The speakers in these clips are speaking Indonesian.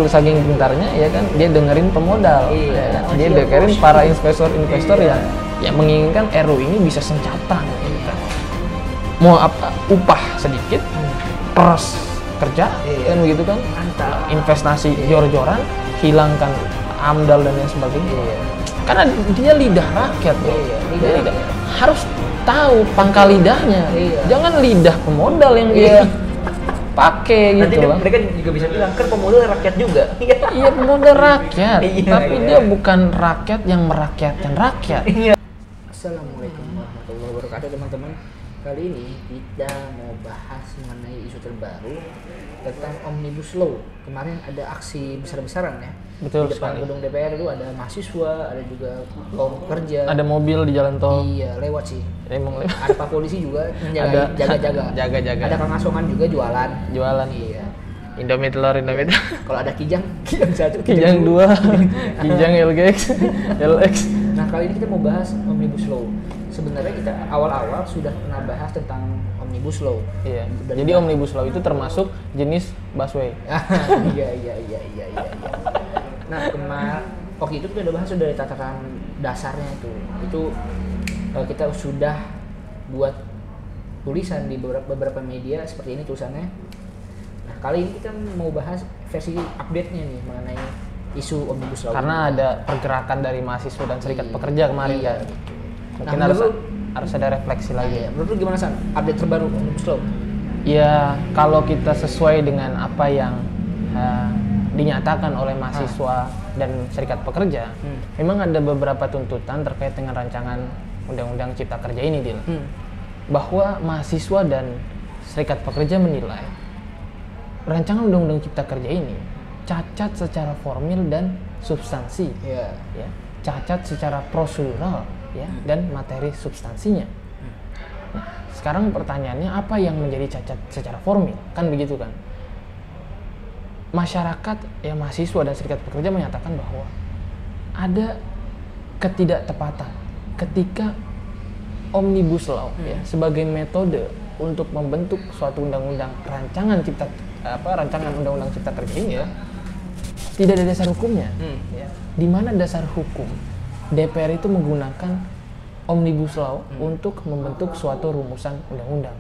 saking pintarnya ya kan, dia dengerin pemodal, ya kan? Dia dengerin para investor yang menginginkan RU ini bisa sencata, ya kan? Mau apa upah sedikit, peras kerja, kan begitu kan? Investasi jor-joran, hilangkan AMDAL dan lain sebagainya. Karena dia lidah rakyat, dia harus tahu pangkal lidahnya, jangan lidah pemodal yang dia pakai gitu loh. Mereka juga bisa bilang kan pemodal rakyat juga. Iya, pemodal rakyat, tapi dia bukan rakyat yang merakyatkan rakyat. Assalamualaikum warahmatullahi wabarakatuh teman-teman. Kali ini kita mau bahas mengenai isu terbaru tentang Omnibus Law. Kemarin ada aksi besar-besaran ya. Betul di depan sekali. gedung DPR itu ada mahasiswa, ada juga kelompok kerja. Ada mobil di jalan tol. Iya, lewat sih. Emang lewat. Ada Pak Polisi juga jaga-jaga. Jaga-jaga. Ada Kang Asongan juga jualan. Iya. Indomie telur. Kalau ada Kijang 1, Kijang 2, Kijang LX. Nah, kali ini kita mau bahas Omnibus Law. Sebenarnya kita awal-awal sudah pernah bahas tentang Omnibus Law. Iya. Jadi Omnibus Law itu termasuk jenis busway. Iya. Nah, waktu itu kita udah bahas dari tataran dasarnya itu. Kita sudah buat tulisan di beberapa media seperti ini tulisannya. Nah, kali ini kita mau bahas versi update-nya nih mengenai isu Omnibus Law. Karena ada pergerakan dari mahasiswa dan serikat pekerja kemarin kan. Mungkin nah, harus ada refleksi lagi. Menurut lu gimana San? Update terbaru Omnibus Law? Ya, kalau kita sesuai dengan apa yang dinyatakan oleh mahasiswa dan serikat pekerja, memang ada beberapa tuntutan terkait dengan rancangan Undang-Undang Cipta Kerja ini, Dil. Bahwa mahasiswa dan serikat pekerja menilai rancangan Undang-Undang Cipta Kerja ini cacat secara formil dan substansi, ya, cacat secara prosedural, ya, dan materi substansinya. Nah, sekarang pertanyaannya apa yang menjadi cacat secara formil? Kan begitu kan? Masyarakat, ya mahasiswa dan serikat pekerja menyatakan bahwa ada ketidaktepatan ketika Omnibus Law ya, sebagai metode untuk membentuk suatu undang-undang rancangan undang-undang Cipta Kerja ini ya, tidak ada dasar hukumnya. Ya. Di mana dasar hukum DPR itu menggunakan Omnibus Law untuk membentuk suatu rumusan undang-undang.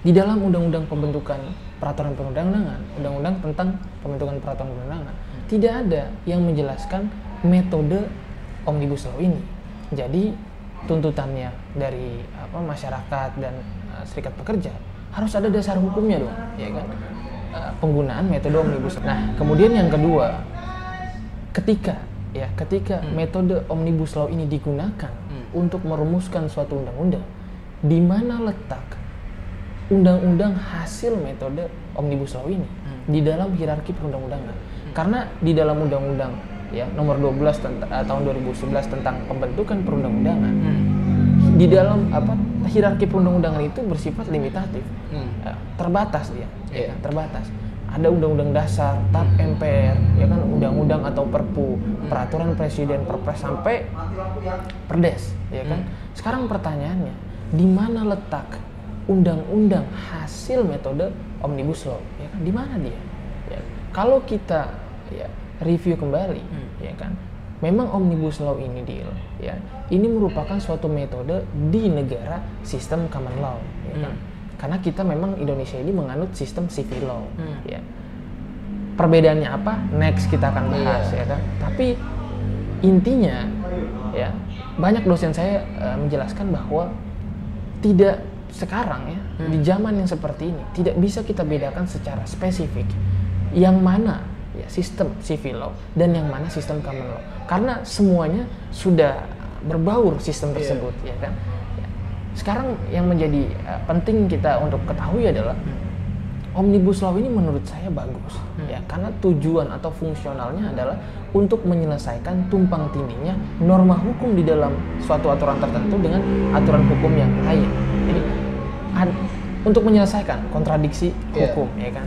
Di dalam undang-undang pembentukan peraturan perundang-undangan, undang-undang tentang pembentukan peraturan perundang-undangan, tidak ada yang menjelaskan metode Omnibus Law ini. Jadi tuntutannya dari masyarakat dan serikat pekerja harus ada dasar hukumnya dong, ya kan? Penggunaan metode Omnibus Law. Nah, kemudian yang kedua, ketika metode Omnibus Law ini digunakan untuk merumuskan suatu undang-undang, di mana letak undang-undang hasil metode Omnibus Law ini di dalam hierarki perundang-undangan? Karena di dalam undang-undang ya nomor 12 tahun 2011 tentang pembentukan perundang-undangan, di dalam hierarki perundang-undangan itu bersifat limitatif, terbatas dia, terbatas. Ada undang-undang dasar, TAP MPR, ya kan, undang-undang atau perpu, peraturan presiden, perpres sampai perdes, ya kan. Sekarang pertanyaannya, di mana letak undang-undang hasil metode Omnibus Law, ya kan? Di mana dia? Ya. Kalau kita review kembali, ya kan, memang Omnibus Law ini ini merupakan suatu metode di negara sistem common law, ya kan? Karena kita memang Indonesia ini menganut sistem civil law, ya. Perbedaannya apa? Next kita akan bahas, ya kan. Tapi intinya, ya, banyak dosen saya menjelaskan bahwa tidak sekarang ya, di zaman yang seperti ini tidak bisa kita bedakan secara spesifik yang mana ya sistem civil law dan yang mana sistem common law, karena semuanya sudah berbaur sistem tersebut, ya kan. Sekarang yang menjadi penting kita untuk ketahui adalah Omnibus Law ini menurut saya bagus, ya, karena tujuan atau fungsionalnya adalah untuk menyelesaikan tumpang tindihnya norma hukum di dalam suatu aturan tertentu dengan aturan hukum yang lain. Jadi untuk menyelesaikan kontradiksi hukum, ya kan.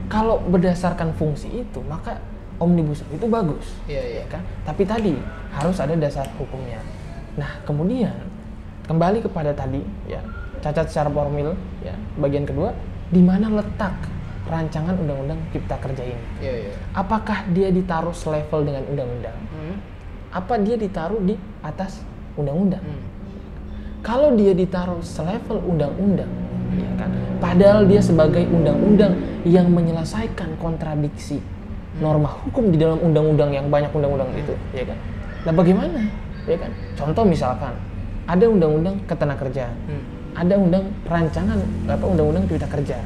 Kalau berdasarkan fungsi itu, maka Omnibus Law itu bagus, ya kan. Tapi tadi harus ada dasar hukumnya. Nah, kemudian kembali kepada tadi, ya, cacat secara formil, ya, bagian kedua, di mana letak rancangan undang-undang cipta kerja ini. Iya. Apakah dia ditaruh selevel dengan undang-undang? Apa dia ditaruh di atas undang-undang? Kalau dia ditaruh selevel undang-undang, ya kan? Padahal dia sebagai undang-undang yang menyelesaikan kontradiksi norma hukum di dalam undang-undang yang banyak undang-undang itu, ya kan? Nah, bagaimana? Ya kan? Contoh misalkan ada undang-undang ketenagakerjaan, ada undang-undang cipta kerja.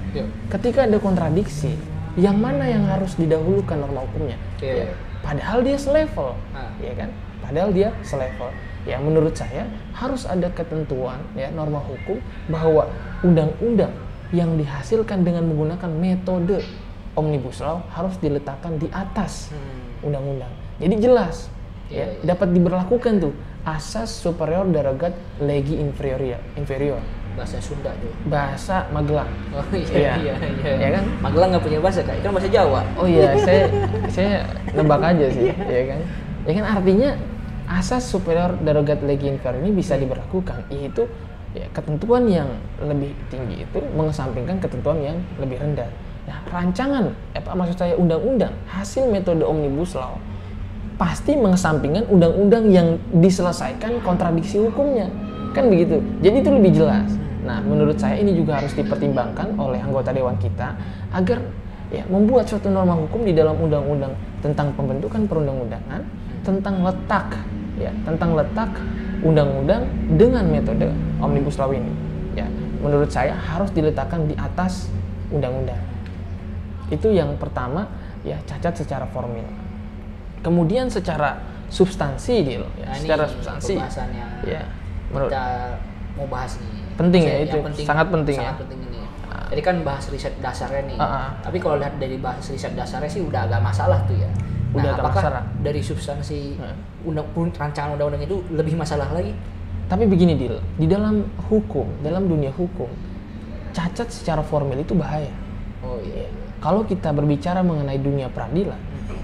Ketika ada kontradiksi, yang mana yang harus didahulukan norma hukumnya? Ya, padahal dia selevel, ya kan? Padahal dia selevel. Ya, menurut saya harus ada ketentuan ya norma hukum bahwa undang-undang yang dihasilkan dengan menggunakan metode omnibus law harus diletakkan di atas undang-undang. Jadi jelas dapat diberlakukan tuh asas superior derogat legi inferior. Bahasa Sunda tuh. Bahasa Magelang. Oh iya. Ya kan? Magelang nggak punya bahasa Kak, itu kan bahasa Jawa. Oh iya, saya nebak aja sih, ya kan? Ya kan artinya asas superior derogat legi inferior ini bisa diberlakukan, yaitu ya ketentuan yang lebih tinggi itu mengesampingkan ketentuan yang lebih rendah. Nah, rancangan maksud saya undang-undang hasil metode omnibus law pasti mengesampingkan undang-undang yang diselesaikan kontradiksi hukumnya. Kan begitu. Jadi itu lebih jelas. Nah, menurut saya ini juga harus dipertimbangkan oleh anggota dewan kita agar ya membuat suatu norma hukum di dalam undang-undang tentang pembentukan perundang-undangan tentang letak undang-undang dengan metode omnibus law ini. Ya, menurut saya harus diletakkan di atas undang-undang. Itu yang pertama, ya cacat secara formil. Kemudian secara substansi, secara substansi. Ya, menurut kita mau bahas nih. Penting ya itu, sangat penting ini. Jadi kan bahas riset dasarnya nih. Tapi kalau lihat dari bahas riset dasarnya sih udah agak masalah tuh ya. Nah, apakah dari substansi rancangan undang-undang itu lebih masalah lagi? Tapi begini Dil, di dalam hukum, dalam dunia hukum, cacat secara formil itu bahaya. Oh iya. Kalau kita berbicara mengenai dunia peradilan,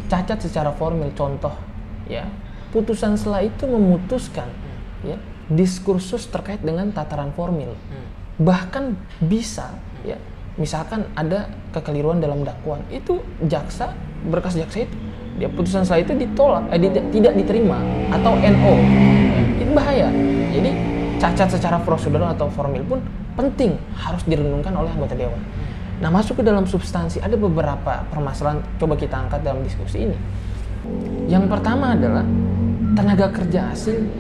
cacat secara formil, contoh ya, putusan sela itu memutuskan ya diskursus terkait dengan tataran formil. Bahkan bisa ya, misalkan ada kekeliruan dalam dakwaan, itu berkas jaksa itu dia putusan sela itu ditolak, tidak diterima atau NO. Itu bahaya. Jadi cacat secara prosedural atau formil pun penting harus direnungkan oleh anggota dewan. Nah, masuk ke dalam substansi, ada beberapa permasalahan coba kita angkat dalam diskusi ini. Yang pertama adalah tenaga kerja asing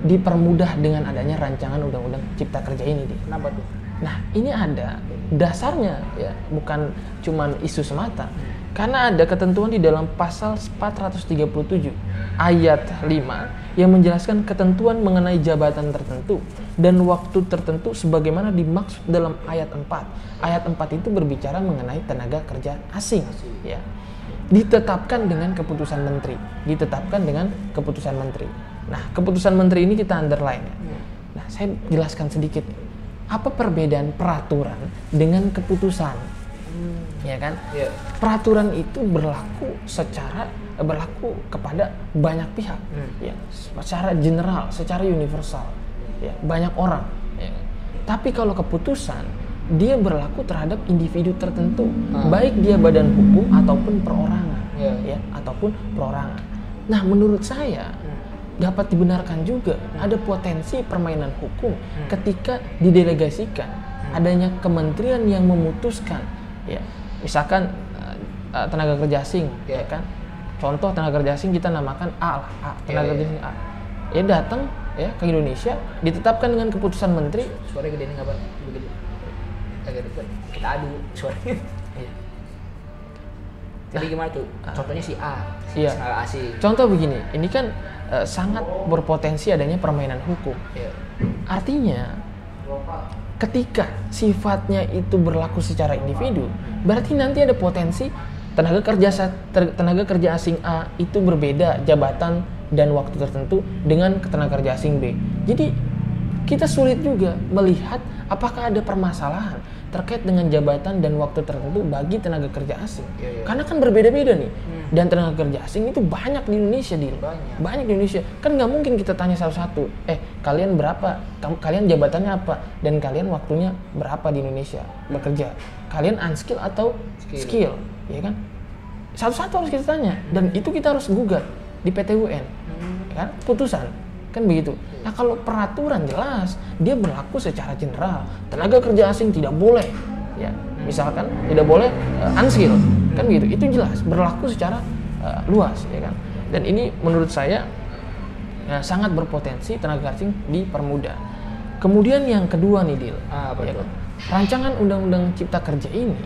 dipermudah dengan adanya rancangan undang-undang cipta kerja ini. Kenapa tuh? Nah, ini ada dasarnya ya, bukan cuman isu semata. Karena ada ketentuan di dalam pasal 437 ayat 5 yang menjelaskan ketentuan mengenai jabatan tertentu dan waktu tertentu sebagaimana dimaksud dalam ayat 4. Ayat 4 itu berbicara mengenai tenaga kerja asing ya. Ditetapkan dengan keputusan menteri. Nah, keputusan menteri ini kita underline ya. Nah, saya jelaskan sedikit. Apa perbedaan peraturan dengan keputusan? Ya kan? Yeah. Peraturan itu berlaku kepada banyak pihak, ya, secara general, secara universal, ya, banyak orang. Ya. Tapi kalau keputusan, dia berlaku terhadap individu tertentu, baik dia badan hukum ataupun perorangan, ya, ataupun perorangan. Nah, menurut saya dapat dibenarkan juga ada potensi permainan hukum ketika didelegasikan adanya kementerian yang memutuskan, ya. Misalkan tenaga kerja asing, ya kan? Contoh tenaga kerja asing kita namakan A lah, tenaga kerja asing A. Ya datang ya ke Indonesia, ditetapkan dengan keputusan menteri. Suaranya gede nih nggak Pak? Begitu. Agak dekat. Kita adu suaranya. Iya. Jadi gimana tuh? Contohnya si A, tenaga asing. Contoh begini, ini kan sangat berpotensi adanya permainan hukum. Iya. Artinya ketika sifatnya itu berlaku secara individu, berarti nanti ada potensi tenaga kerja asing A itu berbeda jabatan dan waktu tertentu dengan tenaga kerja asing B. Jadi kita sulit juga melihat apakah ada permasalahan terkait dengan jabatan dan waktu tertentu bagi tenaga kerja asing. Karena kan berbeda-beda nih. Dan tenaga kerja asing itu banyak di Indonesia, banyak di Indonesia. Kan nggak mungkin kita tanya satu-satu, kalian berapa, kalian jabatannya apa, dan kalian waktunya berapa di Indonesia bekerja, kalian unskill atau skill, ya kan? Satu-satu harus kita tanya, dan itu kita harus gugat di PT UN, ya kan? Putusan, kan begitu. Nah kalau peraturan jelas, dia berlaku secara general, tenaga kerja asing tidak boleh, ya misalkan tidak boleh unskill, kan begitu. Itu jelas berlaku secara luas, ya kan. Dan ini menurut saya sangat berpotensi tenaga asing dipermudah. Kemudian yang kedua nih Dil, ya kan? Rancangan Undang-Undang Cipta Kerja ini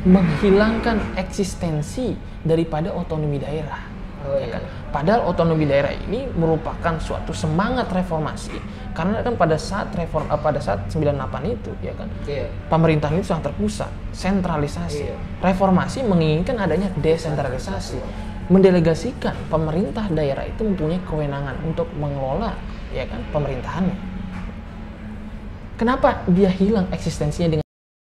menghilangkan eksistensi daripada otonomi daerah. Ya kan? Padahal otonomi daerah ini merupakan suatu semangat reformasi, karena kan pada saat 98 itu, ya kan, pemerintahan itu sangat terpusat, sentralisasi. Reformasi menginginkan adanya desentralisasi, mendelegasikan pemerintah daerah itu mempunyai kewenangan untuk mengelola, ya kan, pemerintahannya. Kenapa dia hilang eksistensinya dengan